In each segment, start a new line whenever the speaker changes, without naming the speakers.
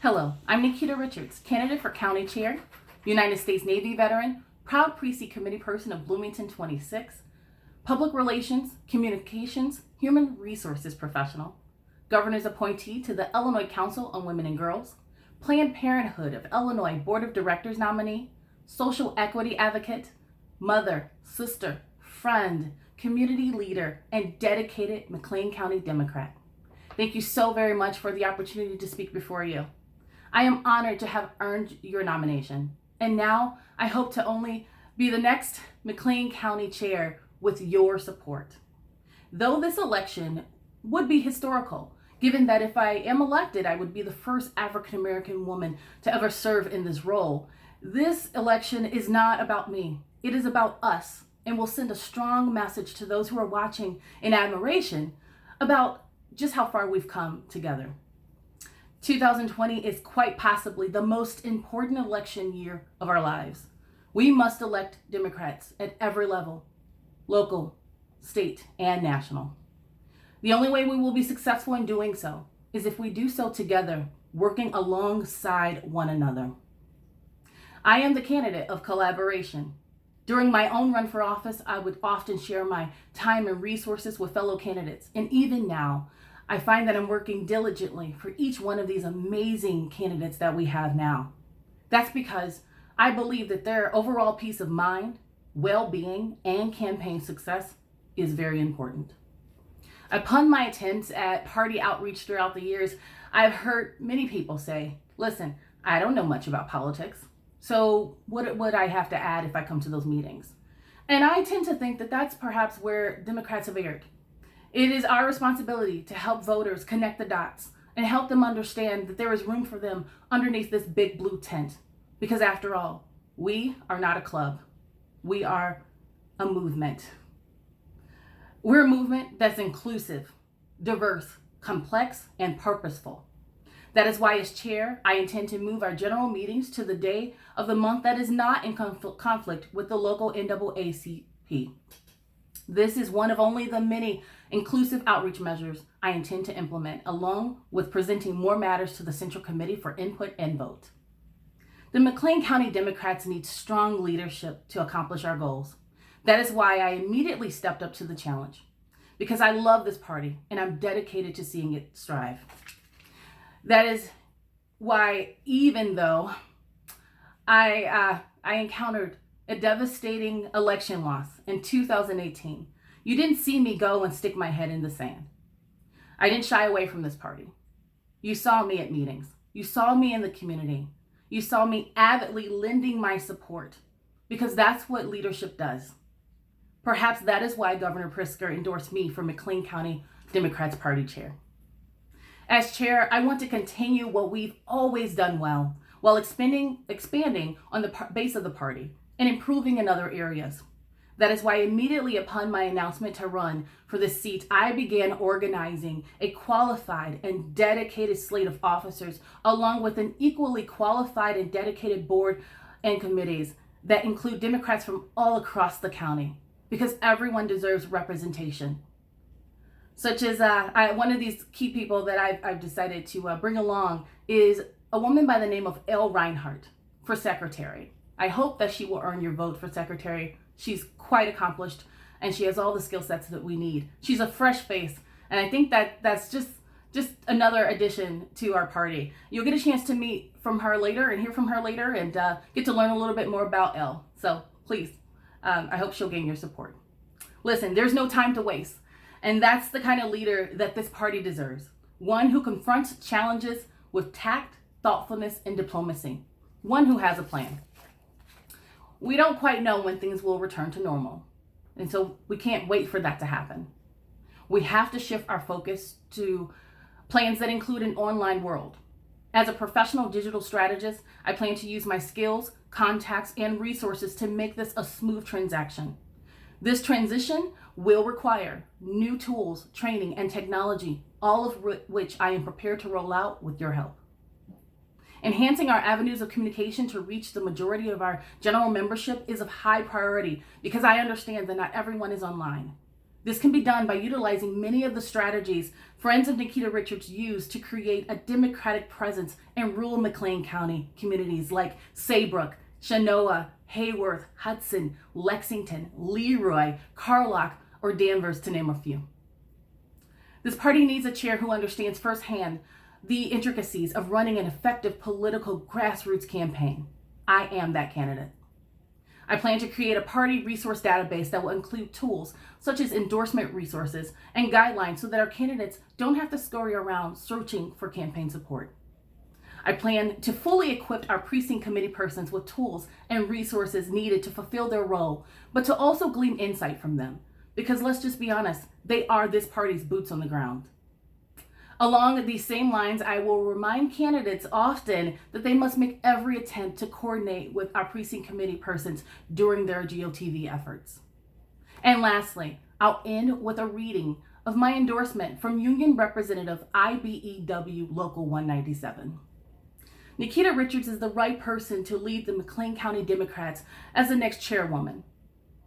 Hello, I'm Nikita Richards, candidate for County Chair, United States Navy veteran, proud Precinct Committee person of Bloomington 26, Public Relations, Communications, Human Resources professional, Governor's appointee to the Illinois Council on Women and Girls, Planned Parenthood of Illinois Board of Directors nominee, social equity advocate, mother, sister, friend, community leader, and dedicated McLean County Democrat. Thank you so very much for the opportunity to speak before you. I am honored to have earned your nomination, and now I hope to only be the next McLean County Chair with your support. Though this election would be historical, given that if I am elected, I would be the first African American woman to ever serve in this role, this election is not about me. It is about us, and will send a strong message to those who are watching in admiration about just how far we've come together. 2020 is quite possibly the most important election year of our lives. We must elect Democrats at every level, local, state, and national. The only way we will be successful in doing so is if we do so together, working alongside one another. I am the candidate of collaboration. During my own run for office, I would often share my time and resources with fellow candidates, and even now, I find that I'm working diligently for each one of these amazing candidates that we have now. That's because I believe that their overall peace of mind, well-being, and campaign success is very important. Upon my attempts at party outreach throughout the years, I've heard many people say, listen, I don't know much about politics, so what would I have to add if I come to those meetings? And I tend to think that that's perhaps where Democrats have erred. It is our responsibility to help voters connect the dots and help them understand that there is room for them underneath this big blue tent. Because after all, we are not a club. We are a movement. We're a movement that's inclusive, diverse, complex, and purposeful. That is why as chair, I intend to move our general meetings to the day of the month that is not in conflict with the local NAACP. This is one of only the many inclusive outreach measures I intend to implement, along with presenting more matters to the Central Committee for input and vote. The McLean County Democrats need strong leadership to accomplish our goals. That is why I immediately stepped up to the challenge, because I love this party and I'm dedicated to seeing it strive. That is why, even though I encountered a devastating election loss in 2018, you didn't see me go and stick my head in the sand. I didn't shy away from this party. You saw me at meetings. You saw me in the community. You saw me avidly lending my support, because that's what leadership does. Perhaps that is why Governor Pritzker endorsed me for McLean County Democrats Party Chair. As chair, I want to continue what we've always done well, while expanding on the base of the party and improving in other areas. That is why immediately upon my announcement to run for this seat, I began organizing a qualified and dedicated slate of officers, along with an equally qualified and dedicated board and committees that include Democrats from all across the county, because everyone deserves representation. Such as one of these key people that I've decided to bring along is a woman by the name of Elle Reinhardt for secretary. I hope that she will earn your vote for secretary. She's quite accomplished and she has all the skill sets that we need. She's a fresh face, and I think that's just another addition to our party. You'll get a chance to meet from her later and hear from her later and get to learn a little bit more about Elle. So please, I hope she'll gain your support. Listen, there's no time to waste, and that's the kind of leader that this party deserves. One who confronts challenges with tact, thoughtfulness, and diplomacy. One who has a plan. We don't quite know when things will return to normal, and so we can't wait for that to happen. We have to shift our focus to plans that include an online world. As a professional digital strategist, I plan to use my skills, contacts, and resources to make this a smooth transaction. This transition will require new tools, training, and technology, all of which I am prepared to roll out with your help. Enhancing our avenues of communication to reach the majority of our general membership is of high priority, because I understand that not everyone is online. This can be done by utilizing many of the strategies friends of Nikita Richards used to create a Democratic presence in rural McLean County communities like Saybrook, Shanoa, Hayworth, Hudson, Lexington, Leroy, Carlock, or Danvers, to name a few. This party needs a chair who understands firsthand the intricacies of running an effective political grassroots campaign. I am that candidate. I plan to create a party resource database that will include tools such as endorsement resources and guidelines so that our candidates don't have to scurry around searching for campaign support. I plan to fully equip our precinct committee persons with tools and resources needed to fulfill their role, but to also glean insight from them. Because let's just be honest, they are this party's boots on the ground. Along these same lines, I will remind candidates often that they must make every attempt to coordinate with our precinct committee persons during their GOTV efforts. And lastly, I'll end with a reading of my endorsement from Union Representative IBEW Local 197. Nikita Richards is the right person to lead the McLean County Democrats as the next chairwoman.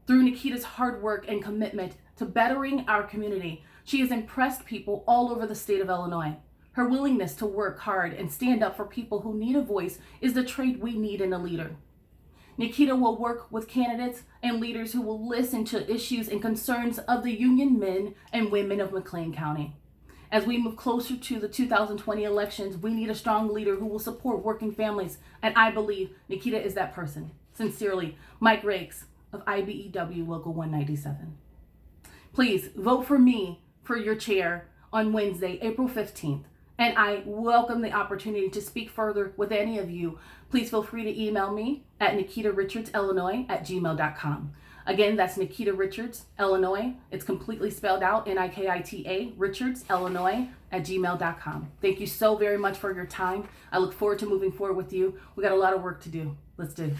Through Nikita's hard work and commitment to bettering our community, she has impressed people all over the state of Illinois. Her willingness to work hard and stand up for people who need a voice is the trait we need in a leader. Nikita will work with candidates and leaders who will listen to issues and concerns of the union men and women of McLean County. As we move closer to the 2020 elections, we need a strong leader who will support working families, and I believe Nikita is that person. Sincerely, Mike Rakes of IBEW Local 197. Please vote for me for your chair on Wednesday, April 15th. And I welcome the opportunity to speak further with any of you. Please feel free to email me at nikitarichardsillinois@gmail.com. Again, that's Nikita Richards, Illinois. It's completely spelled out, Nikita, Richards, Illinois, @gmail.com. Thank you so very much for your time. I look forward to moving forward with you. We got a lot of work to do. Let's do it.